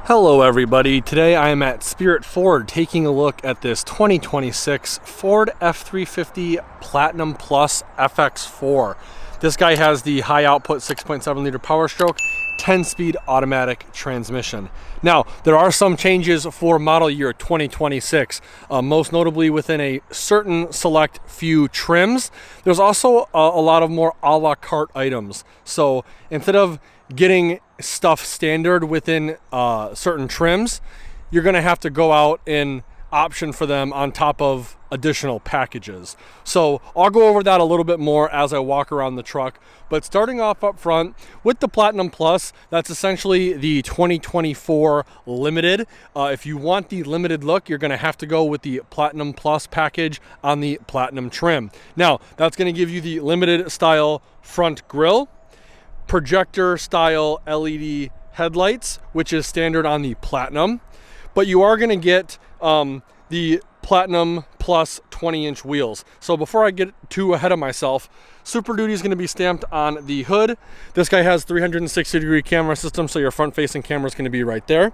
Hello everybody, today I am at Spirit Ford taking a look at this 2026 Ford F350 Platinum Plus FX4. This guy has the high output 6.7 liter power stroke, 10-speed automatic transmission. Now, there are some changes for model year 2026, most notably within a certain select few trims. There's also a lot of more a la carte items. So instead of getting stuff standard within certain trims, you're going to have to go out and option for them on top of additional packages. So I'll go over that a little bit more as I walk around the truck. But starting off up front with the Platinum Plus, that's essentially the 2024 Limited. If you want the limited look, you're going to have to go with the Platinum Plus package on the Platinum trim. Now, that's going to give you the limited style front grille, projector style LED headlights, which is standard on the Platinum, but you are going to get the Platinum Plus 20-inch wheels. So before I get too ahead of myself, Super Duty is going to be stamped on the hood. This guy has 360-degree camera system, so your front-facing camera is going to be right there.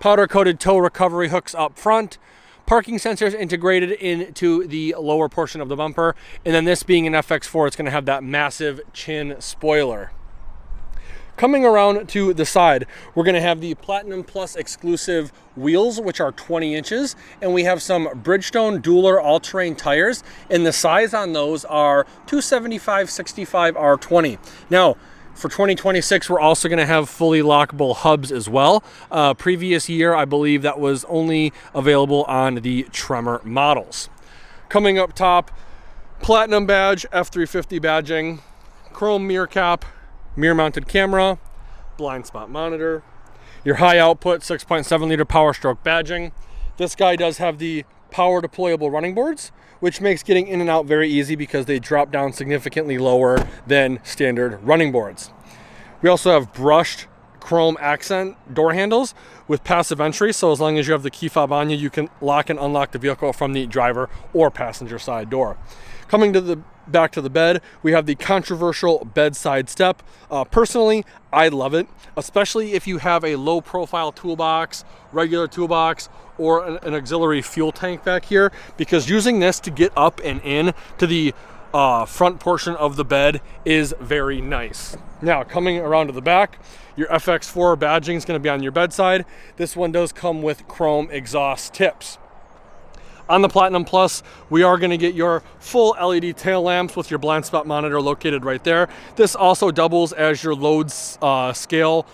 Powder-coated tow recovery hooks up front. Parking sensors integrated into the lower portion of the bumper. And then this being an FX4, it's going to have that massive chin spoiler. Coming around to the side, we're going to have the Platinum Plus exclusive wheels, which are 20 inches, and we have some Bridgestone Dueler all-terrain tires, and the size on those are 275/65 R20. Now, for 2026, we're also going to have fully lockable hubs as well. Previous year, I believe that was only available on the Tremor models. Coming up top, Platinum badge, F350 badging, chrome mirror cap, mirror mounted camera, blind spot monitor, your high output 6.7 liter power stroke badging. This guy does have the power deployable running boards, which makes getting in and out very easy because they drop down significantly lower than standard running boards. We also have brushed chrome accent door handles with passive entry, so as long as you have the key fob on you, you can lock and unlock the vehicle from the driver or passenger side door. Coming to the back to the bed, we have the controversial bedside step. Personally, I love it, especially if you have a low profile toolbox, regular toolbox, or an auxiliary fuel tank back here, because using this to get up and in to the front portion of the bed is very nice. Now, coming around to the back, your FX4 badging is going to be on your bedside. This one does come with chrome exhaust tips. On the Platinum Plus, we are going to get your full LED tail lamps with your blind spot monitor located right there. This also doubles as your load scale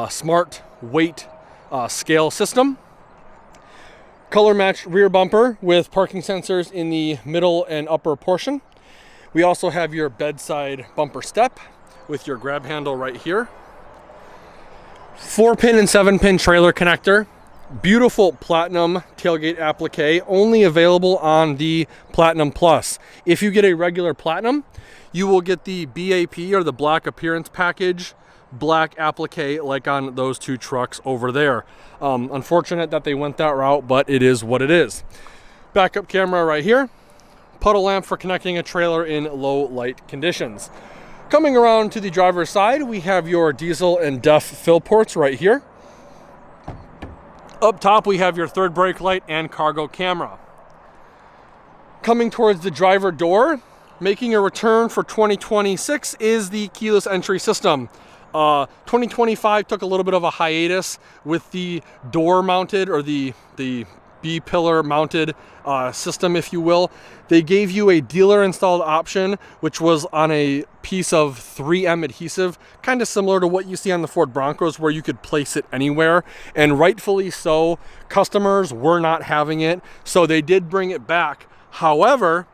smart weight scale system. Color matched rear bumper with parking sensors in the middle and upper portion. We also have your bedside bumper step with your grab handle right here. 4-pin and 7-pin trailer connector. Beautiful Platinum tailgate applique, only available on the Platinum Plus. If you get a regular Platinum, you will get the BAP or the Black Appearance Package black applique like on those two trucks over there. Unfortunate that they went that route, but it is what it is. Backup camera right here. Puddle lamp for connecting a trailer in low light conditions. Coming around to the driver's side, we have your diesel and DEF fill ports right here. Up top, we have your third brake light and cargo camera. Coming towards the driver door, making a return for 2026 is the keyless entry system. 2025 took a little bit of a hiatus with the door mounted, or the B-pillar mounted system, if you will. They gave you a dealer installed option, which was on a piece of 3M adhesive, kind of similar to what you see on the Ford Broncos, where you could place it anywhere, and rightfully so. Customers were not having it, so they did bring it back. However,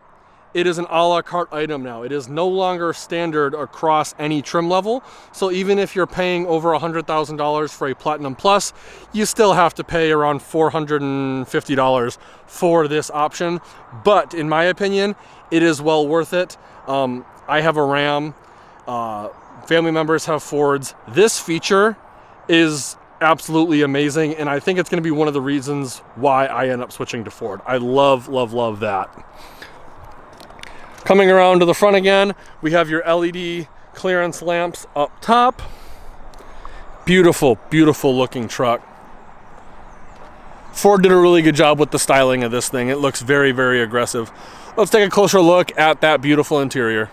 it is an a la carte item now. It is no longer standard across any trim level. So even if you're paying over $100,000 for a Platinum Plus, you still have to pay around $450 for this option. But in my opinion, it is well worth it. I have a Ram. Family members have Fords. This feature is absolutely amazing, and I think it's going to be one of the reasons why I end up switching to Ford. I love, love, love that. Coming around to the front again, we have your LED clearance lamps up top. Beautiful, beautiful looking truck. Ford did a really good job with the styling of this thing. It looks very, very aggressive. Let's take a closer look at that beautiful interior.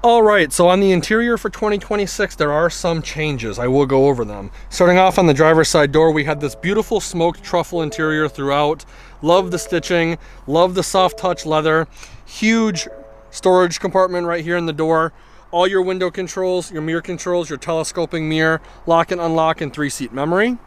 All right, so on the interior for 2026, there are some changes. I will go over them. Starting off on the driver's side door, we had this beautiful smoked truffle interior throughout. Love the stitching, love the soft touch leather. Huge storage compartment right here in the door. All your window controls, your mirror controls, your telescoping mirror, lock and unlock, and 3-seat memory.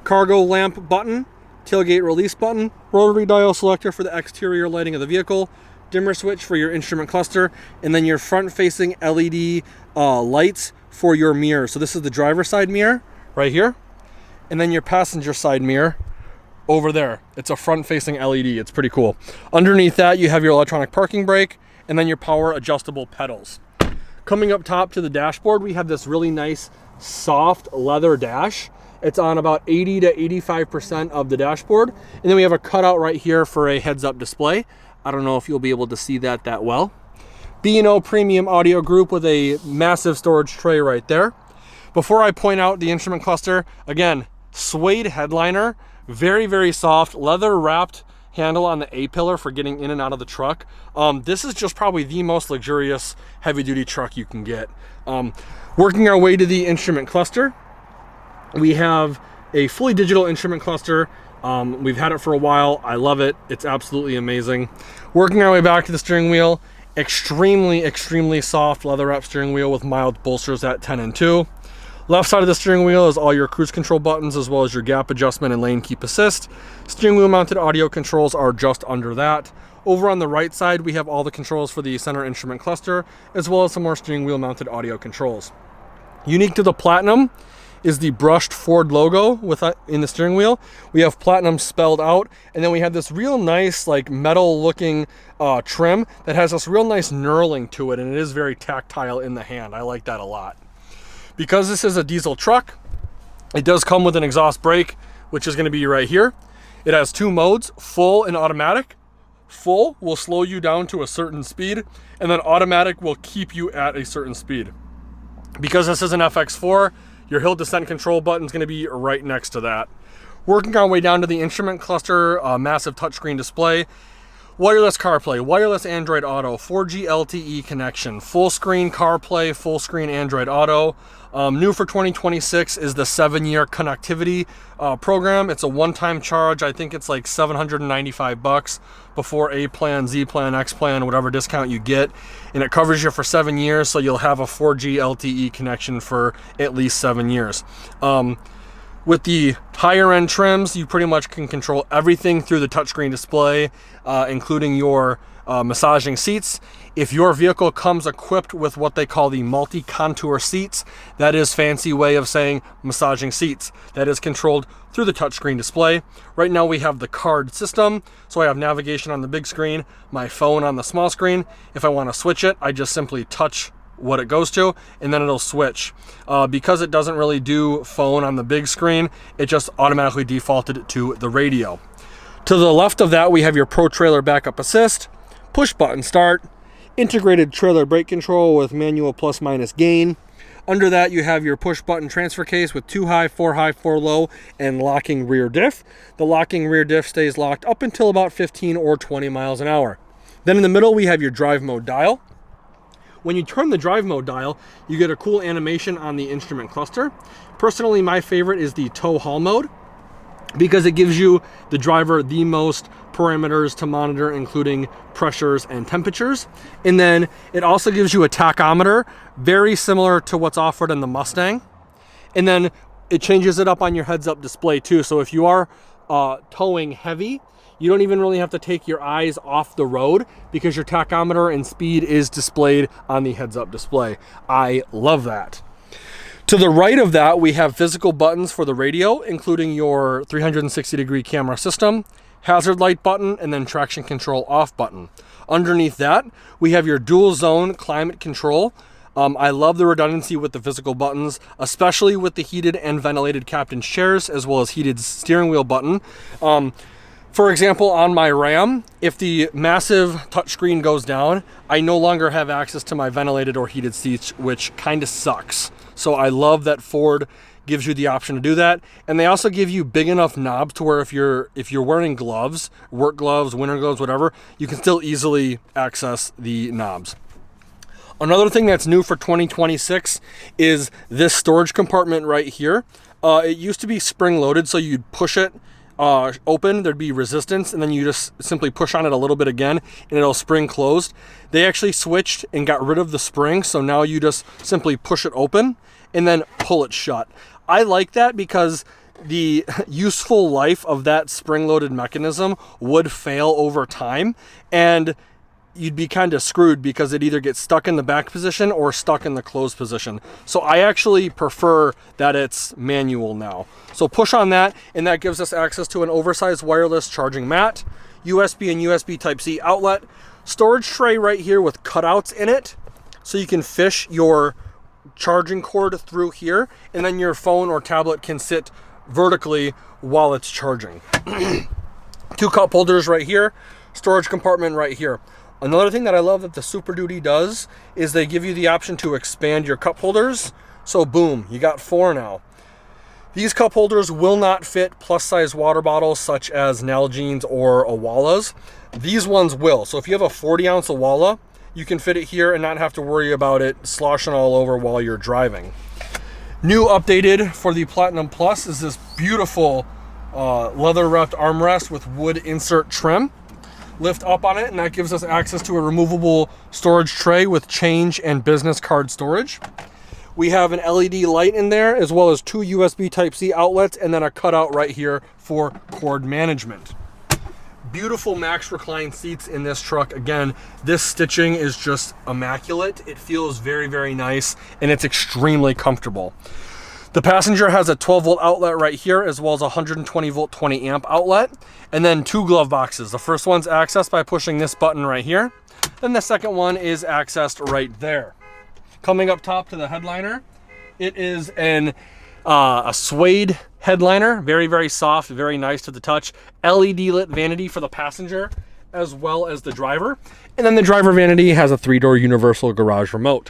Cargo lamp button, tailgate release button, rotary dial selector for the exterior lighting of the vehicle, dimmer switch for your instrument cluster, and then your front-facing LED lights for your mirror. So this is the driver's side mirror right here, and then your passenger side mirror over there. It's a front-facing LED. It's pretty cool. Underneath that, you have your electronic parking brake, and then your power adjustable pedals. Coming up top to the dashboard, we have this really nice soft leather dash. It's on about 80 to 85% of the dashboard. And then we have a cutout right here for a heads-up display. I don't know if you'll be able to see that well. B&O Premium Audio Group with a massive storage tray right there. Before I point out the instrument cluster, again, suede headliner, very, very soft, leather wrapped handle on the A-pillar for getting in and out of the truck. This is just probably the most luxurious heavy-duty truck you can get. Working our way to the instrument cluster, we have a fully digital instrument cluster. We've had it for a while. I love it. It's absolutely amazing. Working our way back to the steering wheel, extremely soft leather wrap steering wheel with mild bolsters at 10 and 2. Left side of the steering wheel is all your cruise control buttons, as well as your gap adjustment and lane keep assist. Steering wheel mounted audio controls are just under that. Over on the right side, we have all the controls for the center instrument cluster, as well as some more steering wheel mounted audio controls. Unique to the Platinum is the brushed Ford logo in the steering wheel. We have Platinum spelled out, and then we have this real nice like metal looking trim that has this real nice knurling to it, and it is very tactile in the hand. I like that a lot. Because this is a diesel truck, it does come with an exhaust brake, which is going to be right here. It has two modes, full and automatic. Full will slow you down to a certain speed, and then automatic will keep you at a certain speed. Because this is an FX4, your hill descent control button is going to be right next to that. Working our way down to the instrument cluster, massive touchscreen display, wireless CarPlay, wireless Android Auto, 4G LTE connection, full screen CarPlay, full screen Android Auto. New for 2026 is the 7-year connectivity program. It's a one-time charge. I think it's like $795 before A plan, Z plan, X plan, whatever discount you get. And it covers you for 7 years, so you'll have a 4G LTE connection for at least 7 years. With the higher end trims, you pretty much can control everything through the touchscreen display, including your massaging seats. If your vehicle comes equipped with what they call the multi-contour seats, that is fancy way of saying massaging seats. That is controlled through the touchscreen display. Right now we have the card system, so I have navigation on the big screen, my phone on the small screen. If I want to switch it, I just simply touch what it goes to, and then it'll switch. Because it doesn't really do phone on the big screen, it just automatically defaulted to the radio. To the left of that, we have your Pro Trailer Backup Assist, push button start, integrated trailer brake control with manual plus minus gain. Under that, you have your push button transfer case with 2 high, 4 high, 4 low, and locking rear diff. The locking rear diff stays locked up until about 15 or 20 miles an hour. Then in the middle, we have your drive mode dial. When you turn the drive mode dial, you get a cool animation on the instrument cluster. Personally, my favorite is the tow haul mode, because it gives you, the driver, the most parameters to monitor, including pressures and temperatures. And then it also gives you a tachometer, very similar to what's offered in the Mustang. And then it changes it up on your heads-up display too. So if you are towing heavy, you don't even really have to take your eyes off the road, because your tachometer and speed is displayed on the heads-up display. I love that. To the right of that, we have physical buttons for the radio, including your 360-degree camera system, hazard light button, and then traction control off button. Underneath that, we have your dual zone climate control. I love the redundancy with the physical buttons, especially with the heated and ventilated captain's chairs, as well as heated steering wheel button. For example, on my Ram, if the massive touchscreen goes down, I no longer have access to my ventilated or heated seats, which kind of sucks. So I love that Ford gives you the option to do that. And they also give you big enough knobs to where if you're wearing gloves, work gloves, winter gloves, whatever, you can still easily access the knobs. Another thing that's new for 2026 is this storage compartment right here. It used to be spring loaded, so you'd push it open, there'd be resistance, and then you just simply push on it a little bit again and it'll spring closed. They actually switched and got rid of the spring, so now you just simply push it open and then pull it shut. I like that because the useful life of that spring-loaded mechanism would fail over time, and you'd be kind of screwed because it either gets stuck in the back position or stuck in the closed position. So I actually prefer that it's manual now. So push on that, and that gives us access to an oversized wireless charging mat, USB and USB Type-C outlet, storage tray right here with cutouts in it, so you can fish your charging cord through here, and then your phone or tablet can sit vertically while it's charging. 2 cup holders right here, storage compartment right here. Another thing that I love that the Super Duty does is they give you the option to expand your cup holders. So boom, you got 4 now. These cup holders will not fit plus size water bottles such as Nalgene's or Awala's. These ones will. So if you have a 40-ounce Awala, you can fit it here and not have to worry about it sloshing all over while you're driving. New updated for the Platinum Plus is this beautiful leather wrapped armrest with wood insert trim. Lift up on it, and that gives us access to a removable storage tray with change and business card storage. We have an LED light in there, as well as 2 USB Type-C outlets, and then a cutout right here for cord management. Beautiful max recline seats in this truck. Again, this stitching is just immaculate. It feels very, very nice, and it's extremely comfortable. The passenger has a 12-volt outlet right here, as well as a 120-volt 20-amp outlet, and then 2 glove boxes. The first one's accessed by pushing this button right here. Then the second one is accessed right there. Coming up top to the headliner, it is a suede headliner, very, very soft, very nice to the touch. LED lit vanity for the passenger, as well as the driver. And then the driver vanity has a 3-door universal garage remote.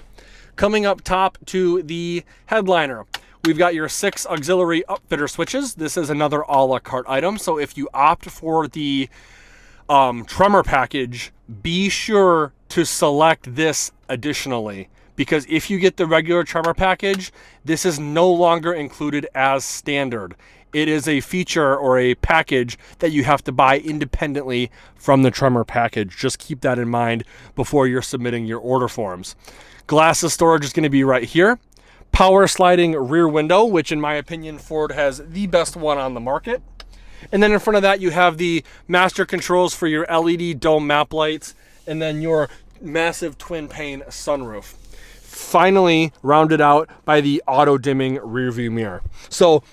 Coming up top to the headliner, we've got your 6 auxiliary upfitter switches. This is another a la carte item. So if you opt for the tremor package, be sure to select this additionally, because if you get the regular tremor package, this is no longer included as standard. It is a feature or a package that you have to buy independently from the tremor package. Just keep that in mind before you're submitting your order forms. Glasses storage is going to be right here. Power sliding rear window, which in my opinion, Ford has the best one on the market. And then in front of that, you have the master controls for your LED dome map lights, and then your massive twin pane sunroof. Finally rounded out by the auto dimming rear view mirror. So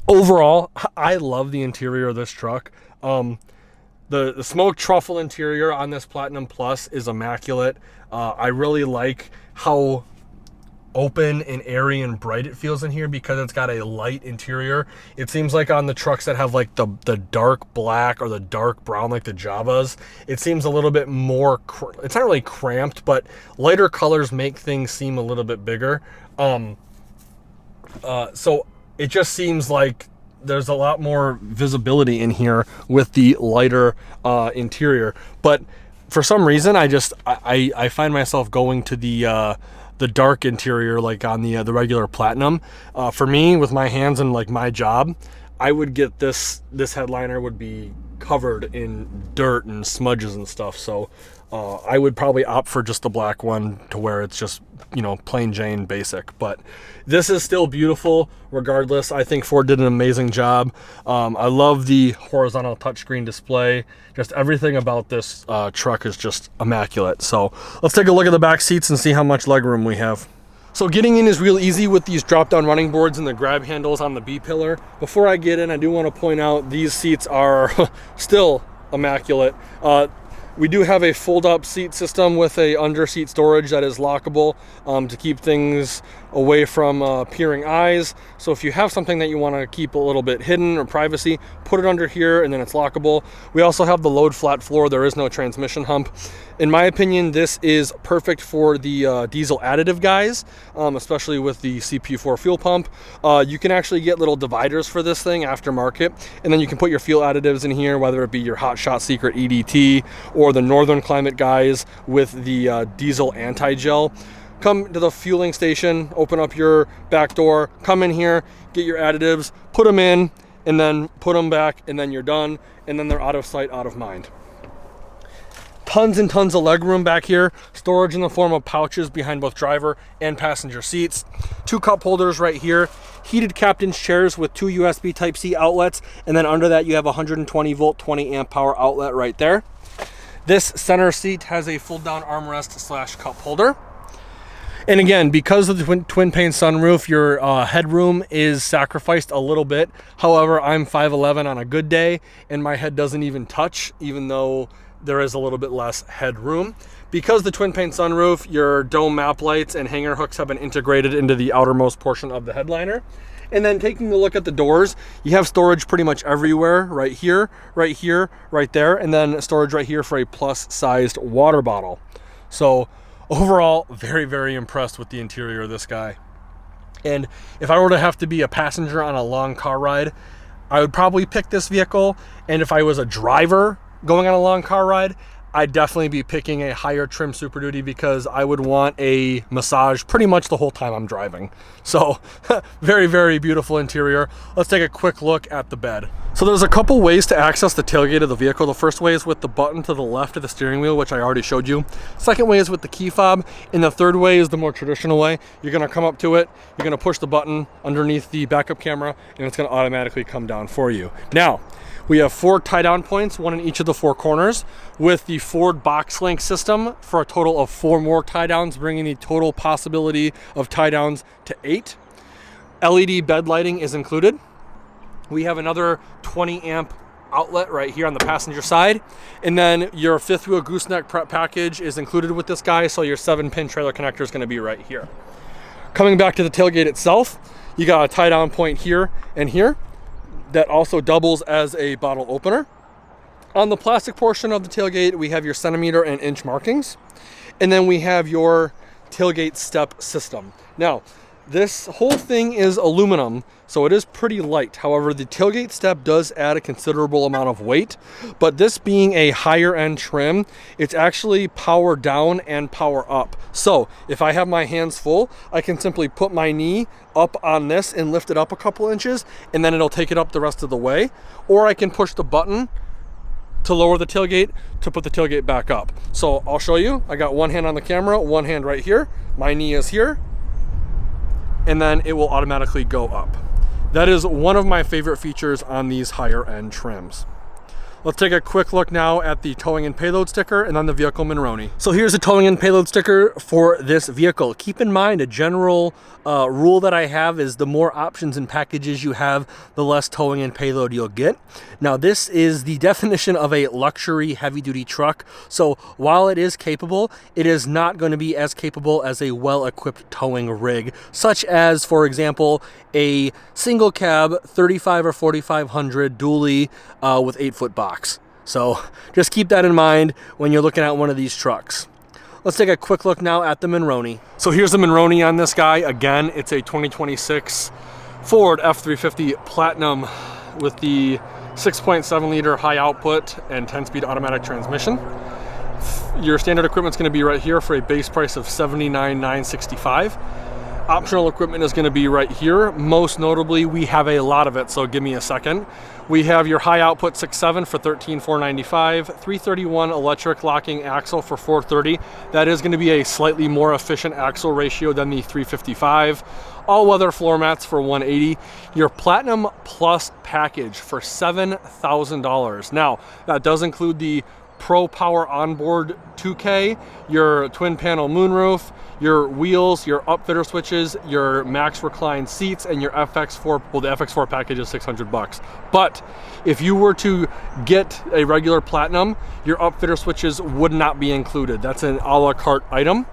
overall, I love the interior of this truck. The smoked truffle interior on this Platinum Plus is immaculate. I really like how open and airy and bright it feels in here because it's got a light interior. It seems like on the trucks that have like the dark black or the dark brown like the Javas, it seems a little bit more, it's not really cramped, but lighter colors make things seem a little bit bigger. So it just seems like there's a lot more visibility in here with the lighter interior. But for some reason, I find myself going to the dark interior, like on the regular Platinum. For me, with my hands and like my job, I would get this headliner would be covered in dirt and smudges and stuff. So I would probably opt for just the black one to where it's just, you know, plain Jane basic. But this is still beautiful regardless. I think Ford did an amazing job. I love the horizontal touchscreen display. Just everything about this truck is just immaculate. So let's take a look at the back seats and see how much legroom we have. So getting in is real easy with these drop-down running boards and the grab handles on the B-pillar. Before I get in, I do want to point out these seats are still immaculate. We do have a fold-up seat system with a under-seat storage that is lockable to keep things away from peering eyes. So if you have something that you want to keep a little bit hidden or privacy, put it under here and then it's lockable. We also have the load flat floor. There is no transmission hump. In my opinion, this is perfect for the diesel additive guys, especially with the CP4 fuel pump. You can actually get little dividers for this thing aftermarket, and then you can put your fuel additives in here, whether it be your Hot Shot Secret EDT or the Northern Climate guys with the diesel anti-gel. Come to the fueling station, open up your back door, come in here, get your additives, put them in, and then put them back, and then you're done, and then they're out of sight, out of mind. Tons and tons of legroom back here. Storage in the form of pouches behind both driver and passenger seats. 2 cup holders right here. Heated captain's chairs with 2 USB Type-C outlets, and then under that you have a 120 volt, 20 amp power outlet right there. This center seat has a fold down armrest / cup holder. And again, because of the twin pane sunroof, your headroom is sacrificed a little bit. However, I'm 5'11" on a good day, and my head doesn't even touch, even though there is a little bit less headroom. Because the twin pane sunroof, your dome map lights and hanger hooks have been integrated into the outermost portion of the headliner. And then taking a look at the doors, you have storage pretty much everywhere, right here, right there, and then storage right here for a plus-sized water bottle. So overall, very, very impressed with the interior of this guy. And if I were to have to be a passenger on a long car ride, I would probably pick this vehicle. And if I was a driver going on a long car ride, I'd definitely be picking a higher trim Super Duty because I would want a massage pretty much the whole time I'm driving. So very, very beautiful interior. Let's take a quick look at the bed. So there's a couple ways to access the tailgate of the vehicle. The first way is with the button to the left of the steering wheel, which I already showed you. Second way is with the key fob. And the third way is the more traditional way. You're gonna come up to it, you're gonna push the button underneath the backup camera, and it's gonna automatically come down for you. Now, we have 4 tie-down points, 1 in each of the 4 corners, with the Ford box link system for a total of 4 more tie-downs, bringing the total possibility of tie-downs to 8. LED bed lighting is included. We have another 20 amp outlet right here on the passenger side. And then your 5th wheel gooseneck prep package is included with this guy, so your 7-pin trailer connector is gonna be right here. Coming back to the tailgate itself, you got a tie-down point here and here that also doubles as a bottle opener. On the plastic portion of the tailgate, we have your centimeter and inch markings. And then we have your tailgate step system. Now, this whole thing is aluminum, so it is pretty light. However, the tailgate step does add a considerable amount of weight, but this being a higher end trim, it's actually power down and power up. So if I have my hands full, I can simply put my knee up on this and lift it up a couple inches, and then it'll take it up the rest of the way. Or I can push the button to lower the tailgate to put the tailgate back up. So I'll show you. I got one hand on the camera, one hand right here. My knee is here, and then it will automatically go up. That is one of my favorite features on these higher end trims. Let's take a quick look now at the towing and payload sticker and then the vehicle Monroney. So here's the towing and payload sticker for this vehicle. Keep in mind, a general rule that I have is the more options and packages you have, the less towing and payload you'll get. Now this is the definition of a luxury heavy duty truck. So while it is capable, it is not going to be as capable as a well-equipped towing rig, such as, for example, a single cab 35 or 4500 dually with 8-foot box. So just keep that in mind when you're looking at one of these trucks. Let's take a quick look now at the Monroney. So here's the Monroney on this guy. Again, it's a 2026 Ford F350 Platinum with the 6.7 liter high output and 10-speed automatic transmission. Your standard equipment's going to be right here for a base price of $79,965. Optional equipment is going to be right here. Most notably, we have a lot of it, so give me a second. We have your high output 6.7 for $13,495, 331 electric locking axle for $430. That is going to be a slightly more efficient axle ratio than the 355. All-weather floor mats for $180. Your Platinum Plus package for $7,000. Now, that does include the Pro Power Onboard 2K, your twin panel moonroof, your wheels, your upfitter switches, your max recline seats, and your FX4. Well, the FX4 package is $600. But if you were to get a regular Platinum, your upfitter switches would not be included. That's an a la carte item.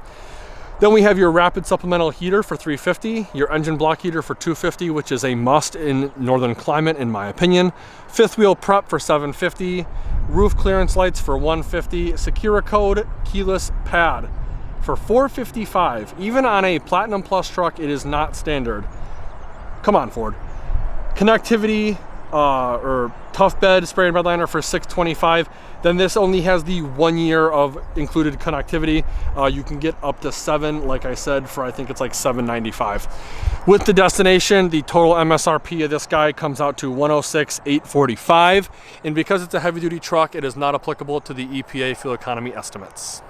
Then we have your rapid supplemental heater for $350, your engine block heater for $250, which is a must in northern climate in my opinion. Fifth wheel prep for $750, roof clearance lights for $150, Secura code keyless pad for $455. Even on a Platinum Plus truck, it is not standard. Come on, Ford. Connectivity or tough bed spray and redliner for $625. Then this only has the 1 year of included connectivity. You can get up to 7, like I said, for I think it's like $795. With the destination, the total MSRP of this guy comes out to $106,845. And because it's a heavy duty truck, it is not applicable to the EPA fuel economy estimates.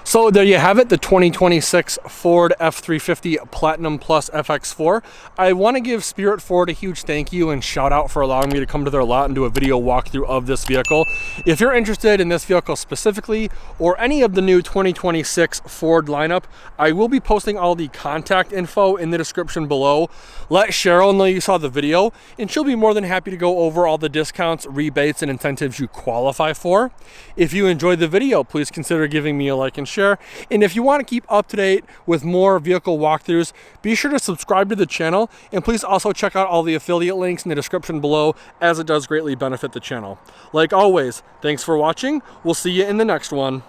So there you have it, the 2026 Ford F350 Platinum Plus FX4. I want to give Spirit Ford a huge thank you and shout out for allowing me to come to their lot and do a video walkthrough of this vehicle. If you're interested in this vehicle specifically, or any of the new 2026 Ford lineup, I will be posting all the contact info in the description below. Let Cheryl know you saw the video, and she'll be more than happy to go over all the discounts, rebates, and incentives you qualify for. If you enjoyed the video, please consider giving me a like and share. And if you want to keep up to date with more vehicle walkthroughs, be sure to subscribe to the channel, and please also check out all the affiliate links in the description below, as it does greatly benefit the channel. Like always, thanks for watching. We'll see you in the next one.